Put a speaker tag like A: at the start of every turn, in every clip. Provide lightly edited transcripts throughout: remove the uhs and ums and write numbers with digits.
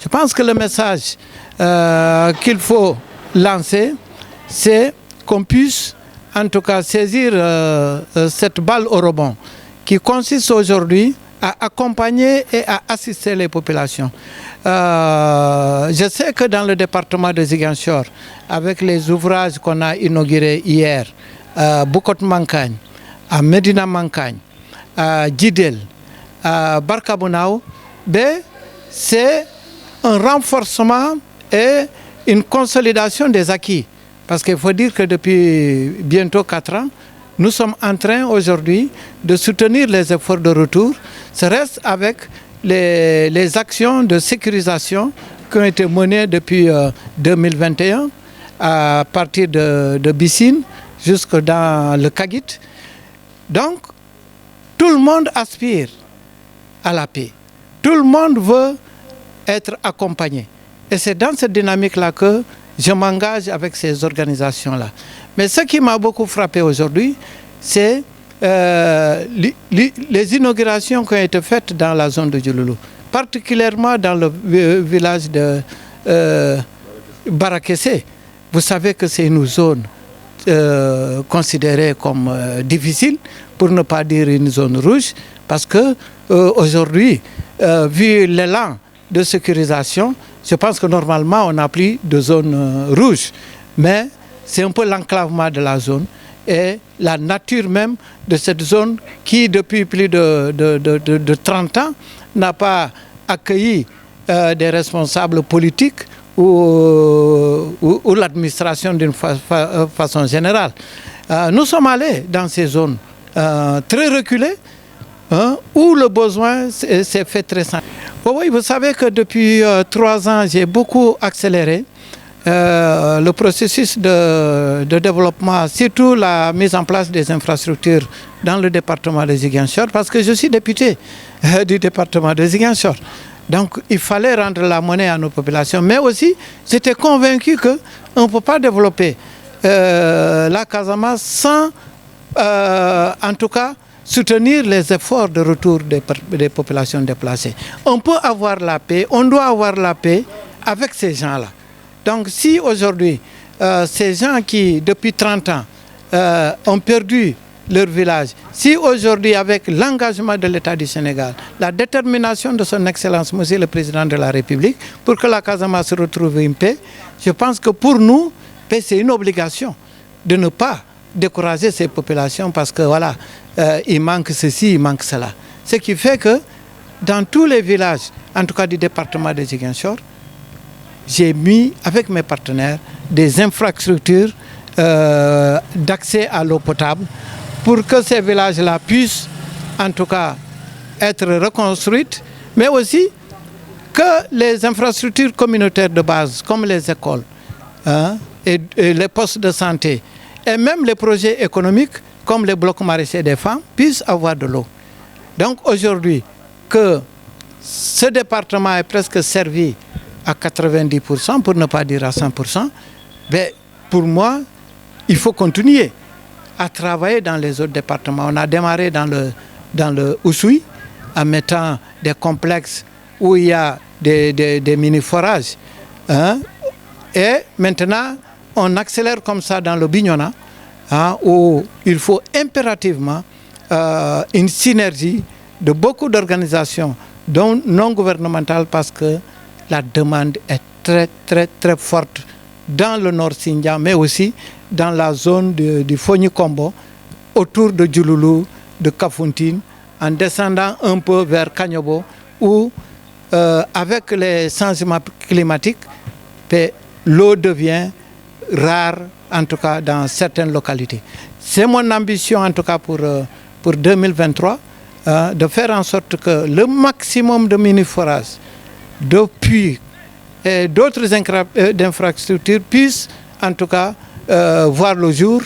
A: Je pense que le message qu'il faut lancer, c'est qu'on puisse en tout cas saisir cette balle au rebond qui consiste aujourd'hui à accompagner et à assister les populations. Je sais que dans le département de Ziguinchor, avec les ouvrages qu'on a inaugurés hier, à Bukot Mankagne, à Medina Mankagne, à Djidel, à Barkabunao, c'est un renforcement et une consolidation des acquis. Parce qu'il faut dire que depuis bientôt 4 ans, nous sommes en train aujourd'hui de soutenir les efforts de retour. Ce reste avec les actions de sécurisation qui ont été menées depuis 2021 à partir de Bissine jusque dans le Kagit. Donc, tout le monde aspire à la paix. Tout le monde veut être accompagné. Et c'est dans cette dynamique-là que je m'engage avec ces organisations-là. Mais ce qui m'a beaucoup frappé aujourd'hui, c'est les inaugurations qui ont été faites dans la zone de Djouloulou, particulièrement dans le village de Barakessé. Vous savez que c'est une zone considérée comme difficile, pour ne pas dire une zone rouge, parce que aujourd'hui, vu l'élan de sécurisation, je pense que normalement on n'a plus de zone rouge, mais c'est un peu l'enclavement de la zone et la nature même de cette zone qui depuis plus de 30 ans n'a pas accueilli des responsables politiques ou l'administration d'une façon générale. Nous sommes allés dans ces zones très reculées, où le besoin s'est fait très simple. Oui, vous savez que depuis 3 ans, j'ai beaucoup accéléré le processus de développement, surtout la mise en place des infrastructures dans le département de Ziguinchor, parce que je suis député du département de Ziguinchor. Donc il fallait rendre la monnaie à nos populations, mais aussi j'étais convaincu qu'on ne peut pas développer la Casamance sans, en tout cas, soutenir les efforts de retour des populations déplacées. On peut avoir la paix, on doit avoir la paix avec ces gens-là. Donc si aujourd'hui, ces gens qui, depuis 30 ans, ont perdu leur village, si aujourd'hui, avec l'engagement de l'État du Sénégal, la détermination de son Excellence, Monsieur le Président de la République, pour que la Casamance se retrouve une paix, je pense que pour nous, c'est une obligation de ne pas décourager ces populations parce que voilà, il manque ceci, il manque cela. Ce qui fait que dans tous les villages, en tout cas du département de Ziguinchor, j'ai mis avec mes partenaires des infrastructures d'accès à l'eau potable pour que ces villages-là puissent en tout cas être reconstruites, mais aussi que les infrastructures communautaires de base comme les écoles et les postes de santé et même les projets économiques comme les blocs maraîchers des femmes puissent avoir de l'eau. Donc aujourd'hui, que ce département est presque servi à 90%, pour ne pas dire à 100%, mais pour moi, il faut continuer à travailler dans les autres départements. On a démarré dans le Oussouye en mettant des complexes où il y a des mini-forages. Et maintenant, on accélère comme ça dans le Bignona, où il faut impérativement une synergie de beaucoup d'organisations non gouvernementales parce que la demande est très, très, très forte dans le Nord Sindian, mais aussi dans la zone du Fogny-Kombo, autour de Djouloulou, de Kafountine, en descendant un peu vers Kanyobo, où avec les changements climatiques, l'eau devient rare, en tout cas dans certaines localités. C'est mon ambition, en tout cas pour 2023, de faire en sorte que le maximum de mini-forages, de puits et d'autres infrastructures puissent, en tout cas, voir le jour.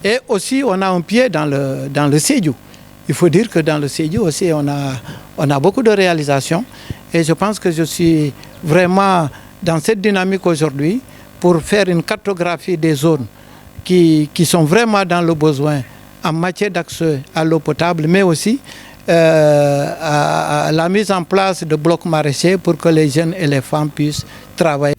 A: Et aussi, on a un pied dans le Sédhiou. Il faut dire que dans le Sédhiou aussi, on a beaucoup de réalisations. Et je pense que je suis vraiment dans cette dynamique aujourd'hui pour faire une cartographie des zones qui sont vraiment dans le besoin en matière d'accès à l'eau potable, mais aussi la mise en place de blocs maraîchers pour que les jeunes et les femmes puissent travailler.